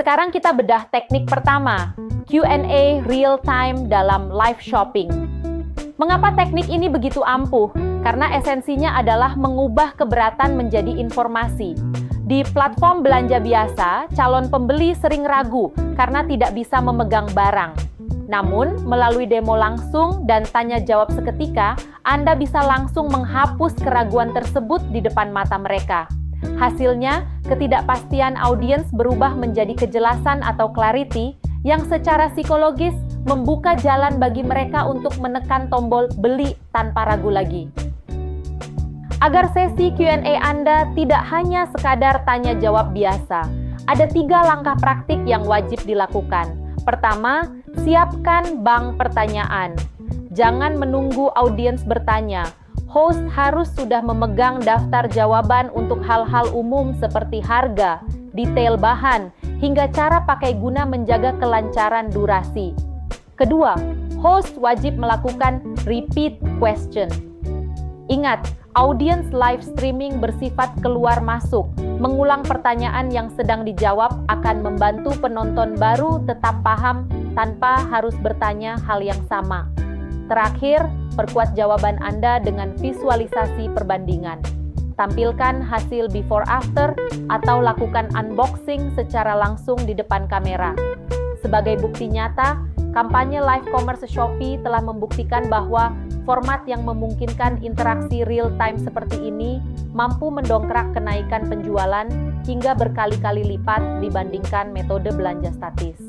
Sekarang kita bedah teknik pertama, Q&A real time dalam live shopping. Mengapa teknik ini begitu ampuh? Karena esensinya adalah mengubah keberatan menjadi informasi. Di platform belanja biasa, calon pembeli sering ragu karena tidak bisa memegang barang. Namun, melalui demo langsung dan tanya jawab seketika, Anda bisa langsung menghapus keraguan tersebut di depan mata mereka. Hasilnya, ketidakpastian audiens berubah menjadi kejelasan atau clarity yang secara psikologis membuka jalan bagi mereka untuk menekan tombol beli tanpa ragu lagi. Agar sesi Q&A Anda tidak hanya sekadar tanya jawab biasa, ada 3 langkah praktik yang wajib dilakukan. Pertama, siapkan bank pertanyaan. Jangan menunggu audiens bertanya. Host harus sudah memegang daftar jawaban untuk hal-hal umum seperti harga, detail bahan, hingga cara pakai guna menjaga kelancaran durasi. Kedua, host wajib melakukan repeat question. Ingat, audiens live streaming bersifat keluar masuk. Mengulang pertanyaan yang sedang dijawab akan membantu penonton baru tetap paham tanpa harus bertanya hal yang sama. Terakhir, perkuat jawaban Anda dengan visualisasi perbandingan. Tampilkan hasil before after atau lakukan unboxing secara langsung di depan kamera. Sebagai bukti nyata, kampanye live commerce Shopee telah membuktikan bahwa format yang memungkinkan interaksi real time seperti ini mampu mendongkrak kenaikan penjualan hingga berkali-kali lipat dibandingkan metode belanja statis.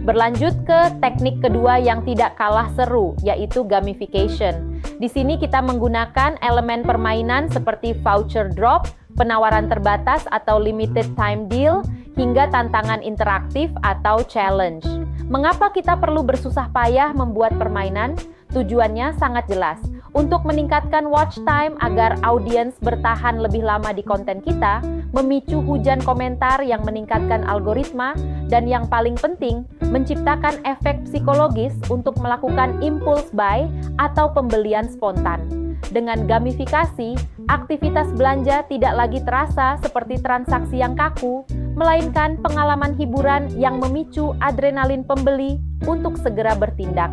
Berlanjut ke teknik kedua yang tidak kalah seru, yaitu gamification. Di sini kita menggunakan elemen permainan seperti voucher drop, penawaran terbatas atau limited time deal, hingga tantangan interaktif atau challenge. Mengapa kita perlu bersusah payah membuat permainan? Tujuannya sangat jelas, untuk meningkatkan watch time agar audiens bertahan lebih lama di konten kita, memicu hujan komentar yang meningkatkan algoritma, dan yang paling penting, menciptakan efek psikologis untuk melakukan impulse buy atau pembelian spontan. Dengan gamifikasi, aktivitas belanja tidak lagi terasa seperti transaksi yang kaku, melainkan pengalaman hiburan yang memicu adrenalin pembeli untuk segera bertindak.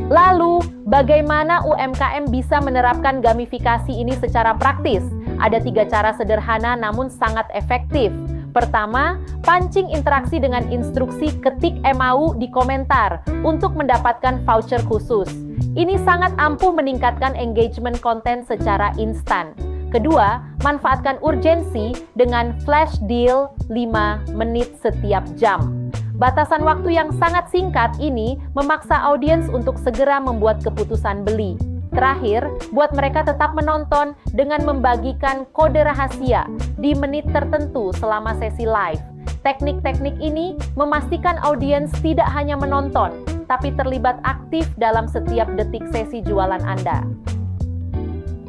Lalu, bagaimana UMKM bisa menerapkan gamifikasi ini secara praktis? Ada 3 cara sederhana namun sangat efektif. Pertama, pancing interaksi dengan instruksi ketik MAU di komentar untuk mendapatkan voucher khusus. Ini sangat ampuh meningkatkan engagement konten secara instan. Kedua, manfaatkan urgensi dengan flash deal 5 menit setiap jam. Batasan waktu yang sangat singkat ini memaksa audiens untuk segera membuat keputusan beli. Terakhir, buat mereka tetap menonton dengan membagikan kode rahasia di menit tertentu selama sesi live. Teknik-teknik ini memastikan audiens tidak hanya menonton, tapi terlibat aktif dalam setiap detik sesi jualan Anda.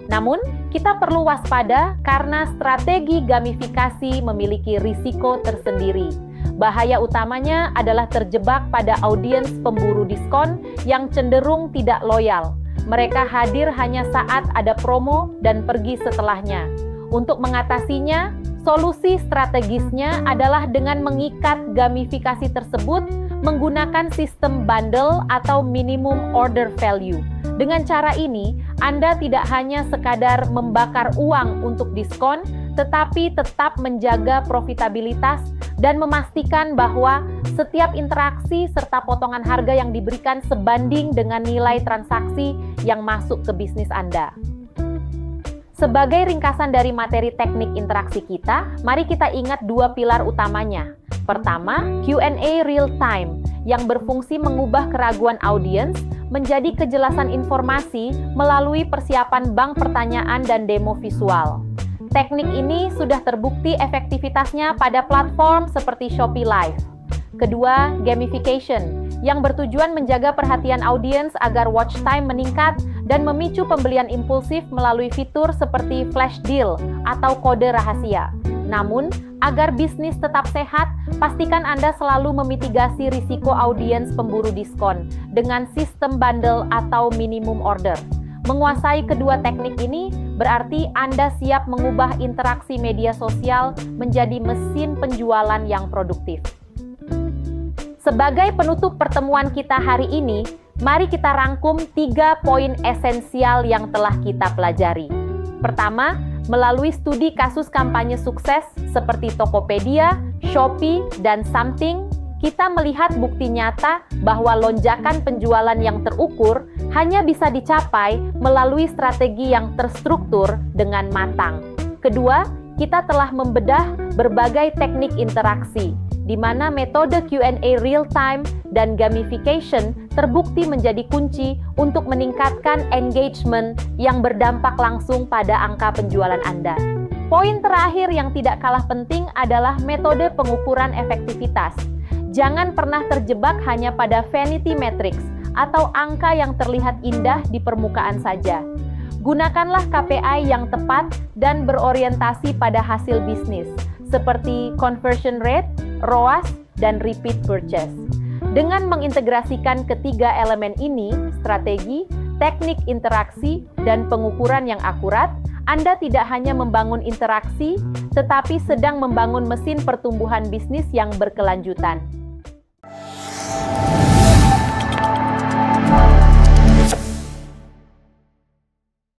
Namun, kita perlu waspada karena strategi gamifikasi memiliki risiko tersendiri. Bahaya utamanya adalah terjebak pada audiens pemburu diskon yang cenderung tidak loyal. Mereka hadir hanya saat ada promo dan pergi setelahnya. Untuk mengatasinya, solusi strategisnya adalah dengan mengikat gamifikasi tersebut menggunakan sistem bundle atau minimum order value. Dengan cara ini, Anda tidak hanya sekadar membakar uang untuk diskon, tetapi tetap menjaga profitabilitas dan memastikan bahwa setiap interaksi serta potongan harga yang diberikan sebanding dengan nilai transaksi yang masuk ke bisnis Anda. Sebagai ringkasan dari materi teknik interaksi kita, mari kita ingat 2 pilar utamanya. Pertama, Q&A real time yang berfungsi mengubah keraguan audiens menjadi kejelasan informasi melalui persiapan bank pertanyaan dan demo visual. Teknik ini sudah terbukti efektivitasnya pada platform seperti Shopee Live. Kedua, gamification yang bertujuan menjaga perhatian audiens agar watch time meningkat dan memicu pembelian impulsif melalui fitur seperti flash deal atau kode rahasia. Namun, agar bisnis tetap sehat, pastikan Anda selalu memitigasi risiko audiens pemburu diskon dengan sistem bundle atau minimum order. Menguasai kedua teknik ini berarti Anda siap mengubah interaksi media sosial menjadi mesin penjualan yang produktif. Sebagai penutup pertemuan kita hari ini, mari kita rangkum 3 poin esensial yang telah kita pelajari. Pertama, melalui studi kasus kampanye sukses seperti Tokopedia, Shopee, dan Something, kita melihat bukti nyata bahwa lonjakan penjualan yang terukur hanya bisa dicapai melalui strategi yang terstruktur dengan matang. Kedua, kita telah membedah berbagai teknik interaksi, di mana metode Q&A real-time dan gamification terbukti menjadi kunci untuk meningkatkan engagement yang berdampak langsung pada angka penjualan Anda. Poin terakhir yang tidak kalah penting adalah metode pengukuran efektivitas. Jangan pernah terjebak hanya pada vanity metrics atau angka yang terlihat indah di permukaan saja. Gunakanlah KPI yang tepat dan berorientasi pada hasil bisnis, seperti conversion rate, ROAS, dan repeat purchase. Dengan mengintegrasikan ketiga elemen ini, strategi, teknik interaksi, dan pengukuran yang akurat, Anda tidak hanya membangun interaksi, tetapi sedang membangun mesin pertumbuhan bisnis yang berkelanjutan.